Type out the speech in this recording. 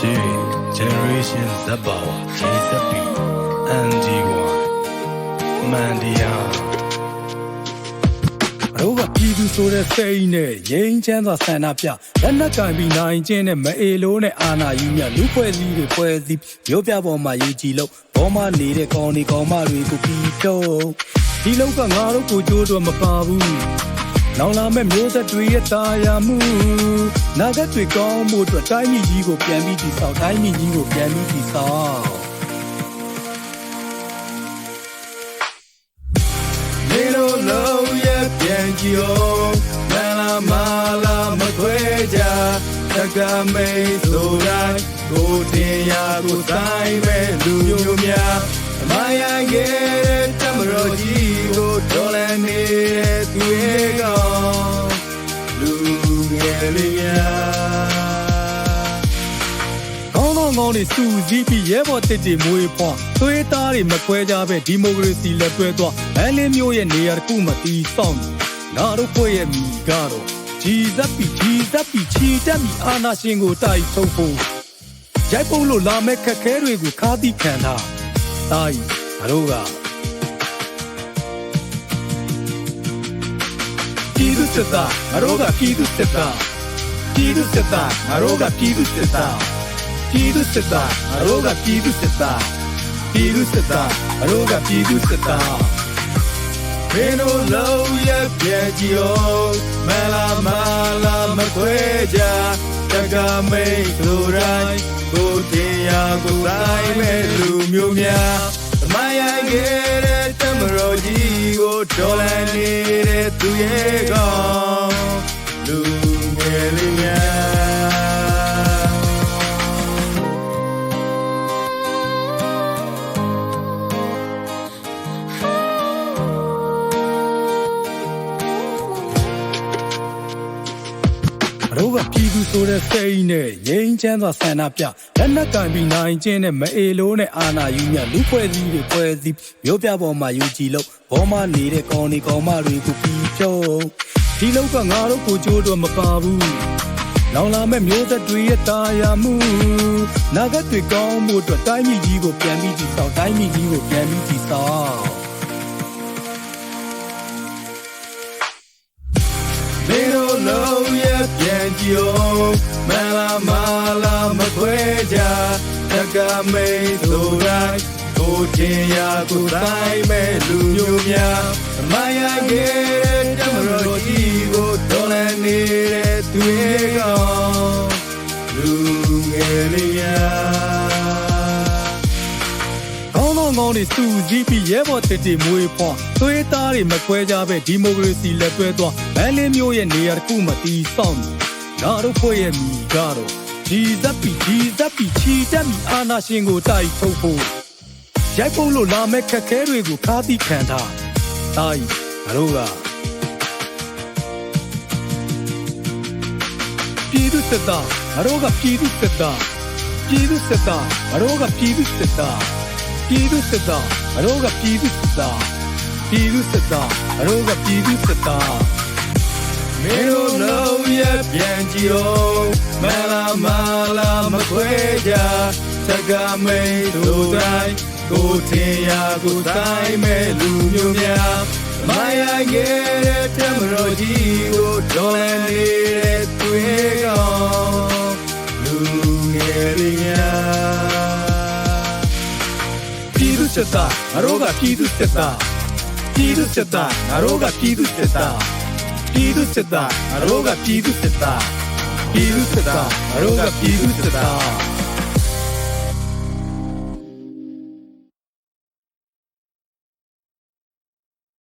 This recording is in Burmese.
Generation Zabawa, JZP, NG1, Mandia. တို့ကပြည်သူဆိုတဲ့စိတ်နဲ့ရင်းချမ်းသောဆန္ဒပြလက်နက်ကင်ပြီးနိုင်ခြင်းနဲ့မအေလိုးနဲ့အာနာယူမြလူဖွဲ့စည်းတွေဖွဲ့စည်းမျိုးပြပေါ်မှာယူကြည်လို့ဘောမနေတဲ့ကောင်းဒီကောင်းမတွေကိုပြီးတော့ဒီလောက်ကငါတို့ကိုကြိုးတော့မပါဘူးနောင်လာမဲ့မျိုးဆက်တွေရဲ့တာယာမှုနာဂတ်တွေကောင်းမှုအတွက်တိုင်းပြည်ကြီးကိုပြန်ပြီးတည်ဆောက်တိုင်းပြည်ကြီးကိုပြန်ပြီးတည်ဆောက်နေလို့လုံးရဲ့ပြန်ကြည့်အောင်မလာမခွဲကြတကမိတ်ဆိုတိုင်းကိုတင်ရာကိုတိုင်းမဲ့လူမျိုးများအမယံခဲ့တဲ့တမတော်ကြီးကိုတော်လန်နေတဲ့သူရဲ့ကောင်လူငယ်လေးများကောင်းတွေစူးစီးပြီးရဲဘော်တစ်တွေမွေးဖွားသွေးသားတွေမခွဲကြပဲဒီမိုကရေစီလက်တွဲသွားမန်းလေးမျိုးရဲ့နေရာတစ်ခုမှတီးဆောင်ငါတို့ဖွဲ့ရဲ့မိကတော့ကြီးဇက်ပီချီတက်မီအာနာရှင်ကိုတိုက်ထုတ်ဖို့ရိုက်ပုတ်လို့လာမဲ့ခက်ခဲတွေကိုခါးသီးခံတာတိုင်းငါတို့ကပြည်သူစစ်သားငါတို့ကပြည်သူစစ်သားပြည်သူစစ်သားငါတို့ကပြည်သူစစ်သားပြည်သူစစ်သားငါတို့ကပြည်သူစစ်သားပြည်သူစစ်သားငါတို့ကပြည်သူစစ်သားမင်းတို့လုံးရဲ့ပြည့်ကြီးအောင်မလာမခွဲကြတကမိတ်ဆိုတိုင်းကိုတင်ရာကိုတိုင်းမဲ့လူမျိုးများအမယံခဲ့တဲ့တမတော်ကြီးကိုတော်လန်နေတဲ့သူရဲ့ကောင်လူငယ်လေးများတို့ကပြည်သူဆိုတဲ့စိတ်နဲ့ရင်းချမ်းသောဆန္ဒပြလက်နက်ကင်ပြီးနိုင်ခြင်းနဲ့မအေလိုးနဲ့အာနာယူမြလူဖွဲ့စည်းတွေဖွဲ့စည်းမျိုးပြပေါ်မှာယူကြည်လို့ဘောမနေတဲ့ကောင်းဒီကောင်းမတွေကိုပြီးတော့ဒီလောက်ကငါတို့ကိုကြိုးတော့မပါဘူးနောင်လာမဲ့မျိုးဆက်တွေရဲ့တာယာမှုနာဂတ်တွေကောင်းမှုအတွက်တိုင်းပြည်ကြီးကိုပြန်ပြီးတည်ဆောက်တိုင်းပြည်ကြီးကိုပြန်ပြီးတည်ဆောက်နေလို့လုံးရဲ့ပြန်ကြည့်အောင်မလာမခွဲကြတကမိတ်ဆိုတိုင်းကိုတင်ရာကိုတိုင်းမဲ့လူမျိုးများအမယံခဲ့တဲ့တမတော်ကြီးကိုတော်လန်နေတဲ့သူရဲ့ကောင်လူငယ်လေးများကောင်းတွေစူးစီးပြီးရဲဘော်တစ်တွေမွေးဖွားသွေးသားတွေမခွဲကြပဲဒီမိုကရေစီလက်တွဲသွားမန်းလေးမျိုးရဲ့နေရာတစ်ခုမှတီးဆောင်ငါတို့ဖွဲ့ရဲ့မိကတော့ကြီးဇက်ပီချီတက်မီအာနာရှင်ကိုတိုက်ထုတ်ဖို့ရိုက်ပုတ်လို့လာမဲ့ခက်ခဲတွေကိုခါးသီးခံထားတိုင်းငါတို့ကပြည်သူစစ်သားငါတို့ကပြည်သူစစ်သားငါတို့ကပြည်သူစစ်သားပြည်သူစစ်သားငါတို့ကပြည်သူစစ်သားငါတို့ကပြည်သူစစ်သားမင်းတို့လုံးရဲ့ပြန်ကြည့်အောင်မလာမခွဲကြတကမိတ်တို့တိုင်းကိုတင်ရာကိုတိုင်းမဲ့လူမျိုးများမယံခဲ့တဲ့တမတော်ကြီးကိုတော်လန်နေတဲ့သူရဲ့ကောင်လူငယ်လေးများပြည်သူစစ်သားငါတို့ကပြည်သူစစ်သားငါတို့ကပြည်သူစစ်သားငါတို့ကပြည်သူစစ်သား